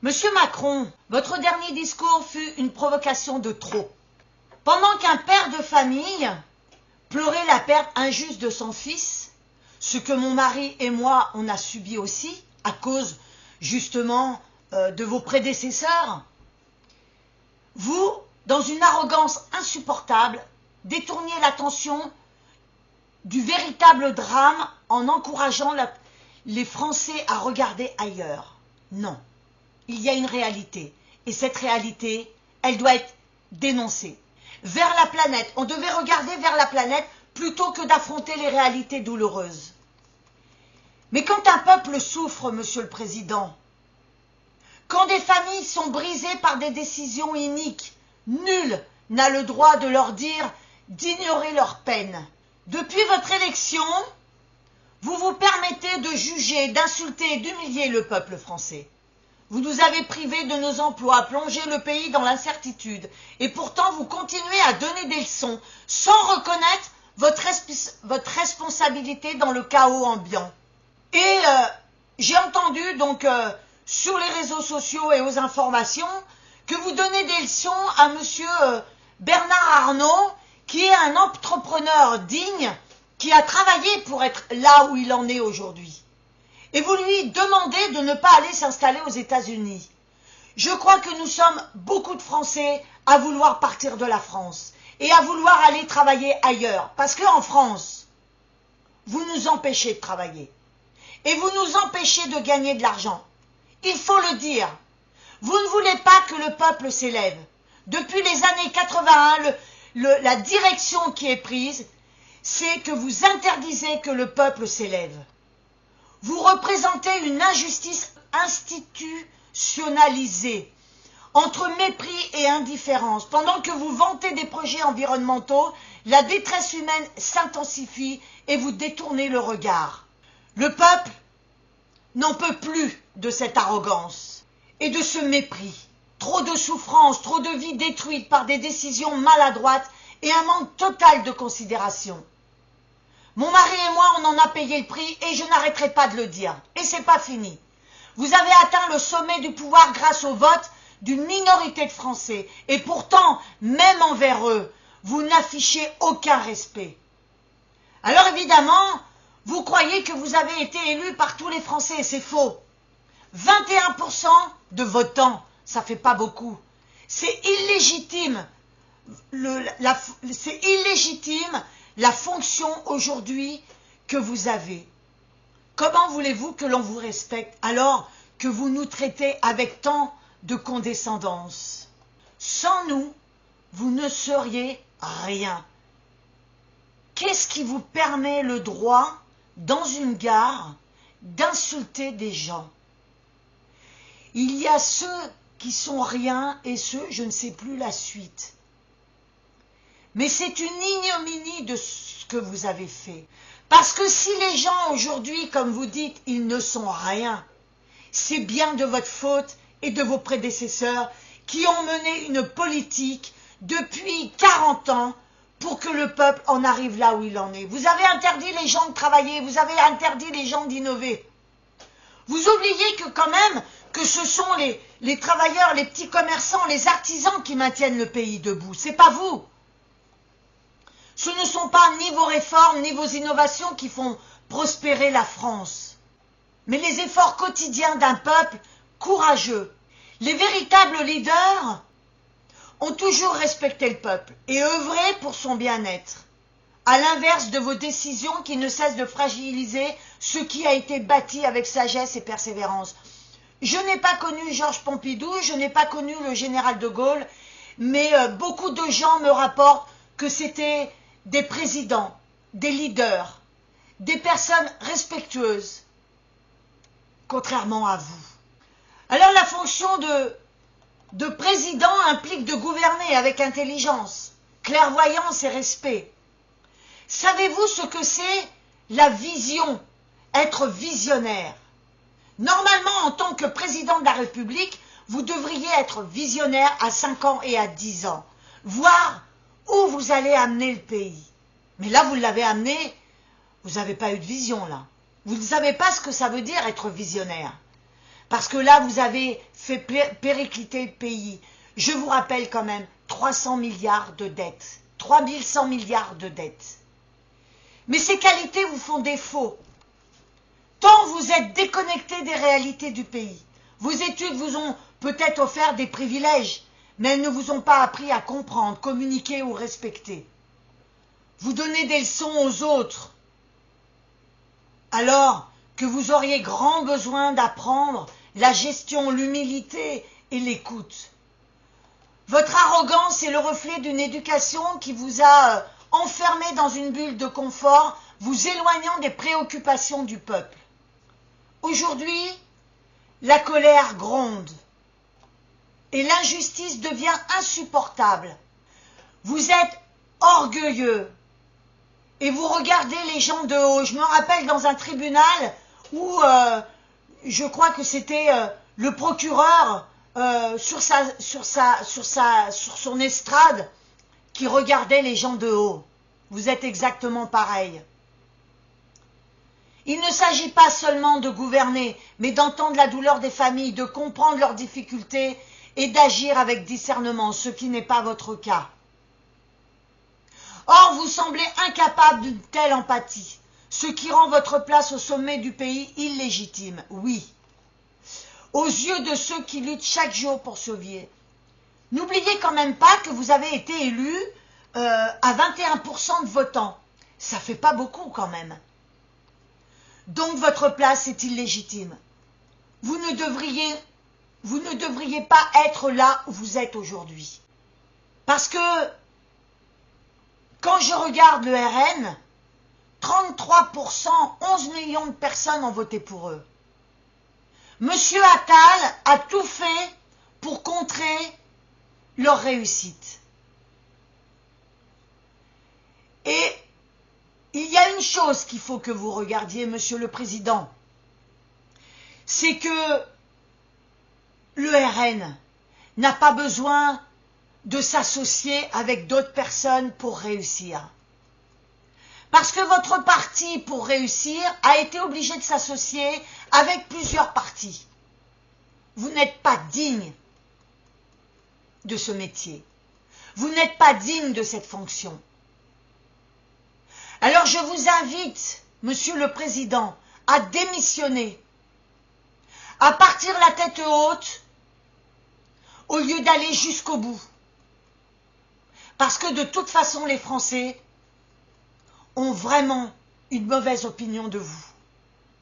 Monsieur Macron, votre dernier discours fut une provocation de trop. Pendant qu'un père de famille pleurait la perte injuste de son fils, ce que mon mari et moi on a subi aussi, à cause justement de vos prédécesseurs, vous, dans une arrogance insupportable, détourniez l'attention du véritable drame en encourageant les Français à regarder ailleurs. Non, il y a une réalité, et cette réalité, elle doit être dénoncée. Vers la planète, on devait regarder vers la planète plutôt que d'affronter les réalités douloureuses. Mais quand un peuple souffre, Monsieur le Président, quand des familles sont brisées par des décisions iniques, nul n'a le droit de leur dire d'ignorer leur peine. Depuis votre élection, vous vous permettez de juger, d'insulter et d'humilier le peuple français. Vous nous avez privés de nos emplois, plongé le pays dans l'incertitude, et pourtant vous continuez à donner des leçons sans reconnaître votre responsabilité dans le chaos ambiant. Et j'ai entendu donc sur les réseaux sociaux et aux informations que vous donnez des leçons à monsieur Bernard Arnault, qui est un entrepreneur digne, qui a travaillé pour être là où il en est aujourd'hui. Et vous lui demandez de ne pas aller s'installer aux États-Unis. Je crois que nous sommes beaucoup de Français à vouloir partir de la France et à vouloir aller travailler ailleurs. Parce qu'en France, vous nous empêchez de travailler et vous nous empêchez de gagner de l'argent. Il faut le dire. Vous ne voulez pas que le peuple s'élève. Depuis les années 81, la direction qui est prise, c'est que vous interdisez que le peuple s'élève. Vous représentez une injustice institutionnalisée entre mépris et indifférence. Pendant que vous vantez des projets environnementaux, la détresse humaine s'intensifie et vous détournez le regard. Le peuple n'en peut plus de cette arrogance et de ce mépris. Trop de souffrances, trop de vies détruites par des décisions maladroites et un manque total de considération. Mon mari et moi, on en a payé le prix et je n'arrêterai pas de le dire. Et c'est pas fini. Vous avez atteint le sommet du pouvoir grâce au vote d'une minorité de Français. Et pourtant, même envers eux, vous n'affichez aucun respect. Alors évidemment, vous croyez que vous avez été élu par tous les Français et c'est faux. 21% de votants, ça fait pas beaucoup. C'est illégitime. C'est illégitime la fonction aujourd'hui que vous avez. Comment voulez-vous que l'on vous respecte alors que vous nous traitez avec tant de condescendance? Sans nous, vous ne seriez rien. Qu'est-ce qui vous permet le droit, dans une gare, d'insulter des gens? Il y a ceux qui sont rien et ceux, je ne sais plus la suite. Mais c'est une ignominie de ce que vous avez fait. Parce que si les gens aujourd'hui, comme vous dites, ils ne sont rien, c'est bien de votre faute et de vos prédécesseurs qui ont mené une politique depuis 40 ans pour que le peuple en arrive là où il en est. Vous avez interdit les gens de travailler, vous avez interdit les gens d'innover. Vous oubliez que quand même, que ce sont les travailleurs, les petits commerçants, les artisans qui maintiennent le pays debout, c'est pas vous. Ce ne sont pas ni vos réformes, ni vos innovations qui font prospérer la France, mais les efforts quotidiens d'un peuple courageux. Les véritables leaders ont toujours respecté le peuple et œuvré pour son bien-être, à l'inverse de vos décisions qui ne cessent de fragiliser ce qui a été bâti avec sagesse et persévérance. Je n'ai pas connu Georges Pompidou, je n'ai pas connu le général de Gaulle, mais beaucoup de gens me rapportent que c'était des présidents, des leaders, des personnes respectueuses, contrairement à vous. Alors la fonction de président implique de gouverner avec intelligence, clairvoyance et respect. Savez-vous ce que c'est la vision, être visionnaire? Normalement, en tant que président de la République, vous devriez être visionnaire à 5 ans et à 10 ans, voir où vous allez amener le pays. Mais là, vous l'avez amené, vous n'avez pas eu de vision là. Vous ne savez pas ce que ça veut dire être visionnaire. Parce que là, vous avez fait péricliter le pays. Je vous rappelle quand même, 300 milliards de dettes. 3100 milliards de dettes. Mais ces qualités vous font défaut. Tant vous êtes déconnecté des réalités du pays. Vos études vous ont peut-être offert des privilèges, mais elles ne vous ont pas appris à comprendre, communiquer ou respecter. Vous donnez des leçons aux autres, alors que vous auriez grand besoin d'apprendre la gestion, l'humilité et l'écoute. Votre arrogance est le reflet d'une éducation qui vous a enfermé dans une bulle de confort, vous éloignant des préoccupations du peuple. Aujourd'hui, la colère gronde et l'injustice devient insupportable. Vous êtes orgueilleux et vous regardez les gens de haut. Je me rappelle dans un tribunal où je crois que c'était le procureur sur son estrade qui regardait les gens de haut. Vous êtes exactement pareil. Il ne s'agit pas seulement de gouverner, mais d'entendre la douleur des familles, de comprendre leurs difficultés et d'agir avec discernement, ce qui n'est pas votre cas. Or, vous semblez incapable d'une telle empathie, ce qui rend votre place au sommet du pays illégitime, oui, aux yeux de ceux qui luttent chaque jour pour survivre. N'oubliez quand même pas que vous avez été élu à 21% de votants. Ça fait pas beaucoup quand même. Donc votre place est illégitime. Vous ne devriez pas être là où vous êtes aujourd'hui. Parce que quand je regarde le RN, 33%, 11 millions de personnes ont voté pour eux. Monsieur Attal a tout fait pour contrer leur réussite. Et il y a une chose qu'il faut que vous regardiez, Monsieur le Président, c'est que le RN n'a pas besoin de s'associer avec d'autres personnes pour réussir. Parce que votre parti, pour réussir, a été obligé de s'associer avec plusieurs partis. Vous n'êtes pas digne de ce métier. Vous n'êtes pas digne de cette fonction. Alors je vous invite, Monsieur le Président, à démissionner, à partir la tête haute, au lieu d'aller jusqu'au bout. Parce que de toute façon, les Français ont vraiment une mauvaise opinion de vous.